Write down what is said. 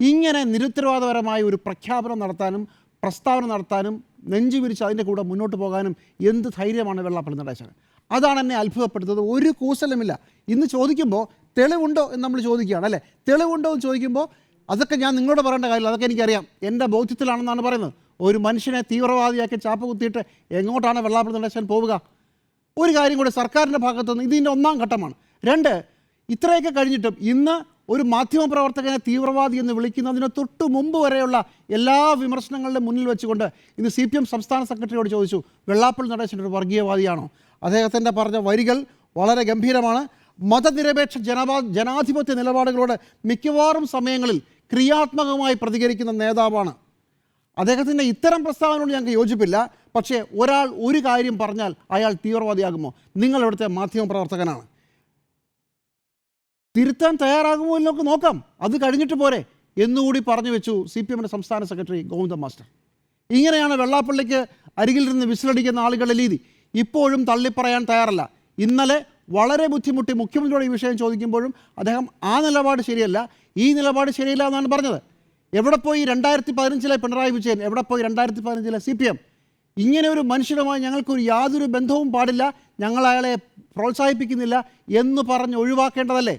ഇങ്ങനെ നിരുത്തരവാദപരമായ ഒരു പ്രഖ്യാപനം നടത്താനും പ്രസ്താവന നടത്താനും നെഞ്ചു വിരിച്ച് അതിൻ്റെ കൂടെ മുന്നോട്ട് പോകാനും എന്ത് ധൈര്യമാണ് വെള്ളാപ്പള്ളി നടേശന്? അതാണ് എന്നെ അത്ഭുതപ്പെടുത്തുന്നത്. ഒരു കൂസലുമില്ല. ഇന്ന് ചോദിക്കുമ്പോൾ തെളിവുണ്ടോ എന്ന് നമ്മൾ ചോദിക്കുകയാണ് അല്ലേ? തെളിവുണ്ടോ എന്ന് ചോദിക്കുമ്പോൾ അതൊക്കെ ഞാൻ നിങ്ങളോട് പറയേണ്ട കാര്യമില്ല, അതൊക്കെ എനിക്കറിയാം, എൻ്റെ ബോധ്യത്തിലാണെന്നാണ് പറയുന്നത്. ഒരു മനുഷ്യനെ തീവ്രവാദിയാക്കി ചാപ്പ് കുത്തിയിട്ട് എങ്ങോട്ടാണ് വെള്ളാപ്പള്ളി നടേശൻ പോവുക? ഒരു കാര്യം കൂടി, സർക്കാരിൻ്റെ ഭാഗത്തുനിന്ന് ഇതിൻ്റെ ഒന്നാം ഘട്ടമാണ്. രണ്ട്, ഇത്രയൊക്കെ കഴിഞ്ഞിട്ടും ഇന്ന് ഒരു മാധ്യമപ്രവർത്തകനെ തീവ്രവാദി എന്ന് വിളിക്കുന്നതിന് തൊട്ട് മുമ്പ് വരെയുള്ള എല്ലാ വിമർശനങ്ങളുടെ മുന്നിൽ വെച്ചുകൊണ്ട് ഇന്ന് CPM സംസ്ഥാന സെക്രട്ടറിയോട് ചോദിച്ചു, വെള്ളാപ്പള്ളി നടേശൻ ഒരു വർഗീയവാദിയാണോ? അദ്ദേഹത്തിൻ്റെ പറഞ്ഞ വരികൾ വളരെ ഗംഭീരമാണ്. മതനിരപേക്ഷ ജനാധിപത്യ നിലപാടുകളോട് മിക്കവാറും സമയങ്ങളിൽ ക്രിയാത്മകമായി പ്രതികരിക്കുന്ന നേതാവാണ്. അദ്ദേഹത്തിൻ്റെ ഇത്തരം പ്രസ്താവനയോട് ഞങ്ങൾക്ക് യോജിപ്പില്ല. പക്ഷേ ഒരാൾ ഒരു കാര്യം പറഞ്ഞാൽ അയാൾ തീവ്രവാദിയാകുമോ? നിങ്ങളിവിടുത്തെ മാധ്യമപ്രവർത്തകനാണ്, തിരുത്താൻ തയ്യാറാകുമോ എന്ന് നമുക്ക് നോക്കാം, അത് കഴിഞ്ഞിട്ട് പോരെ എന്നുകൂടി പറഞ്ഞു വെച്ചു CPMൻ്റെ സംസ്ഥാന സെക്രട്ടറി ഗോവിന്ദൻ മാസ്റ്റർ. ഇങ്ങനെയാണ് വെള്ളാപ്പള്ളിക്ക് അരികിൽ നിന്ന് വിസിലടിക്കുന്ന ആളുകളുടെ രീതി. ഇപ്പോഴും തള്ളിപ്പറയാൻ തയ്യാറല്ല. ഇന്നലെ വളരെ ബുദ്ധിമുട്ടി മുഖ്യമന്ത്രിയോട് ഈ വിഷയം ചോദിക്കുമ്പോഴും അദ്ദേഹം ആ നിലപാട് ശരിയല്ല, ഈ നിലപാട് ശരിയില്ല എന്നാണ് പറഞ്ഞത്. എവിടെ പോയി 2015 പിണറായി വിജയൻ? എവിടെ പോയി 2015 CPM? ഇങ്ങനെ ഒരു മനുഷ്യരുമായി ഞങ്ങൾക്കൊരു യാതൊരു ബന്ധവും പാടില്ല, ഞങ്ങൾ അയാളെ പ്രോത്സാഹിപ്പിക്കുന്നില്ല എന്ന് പറഞ്ഞ് ഒഴിവാക്കേണ്ടതല്ലേ?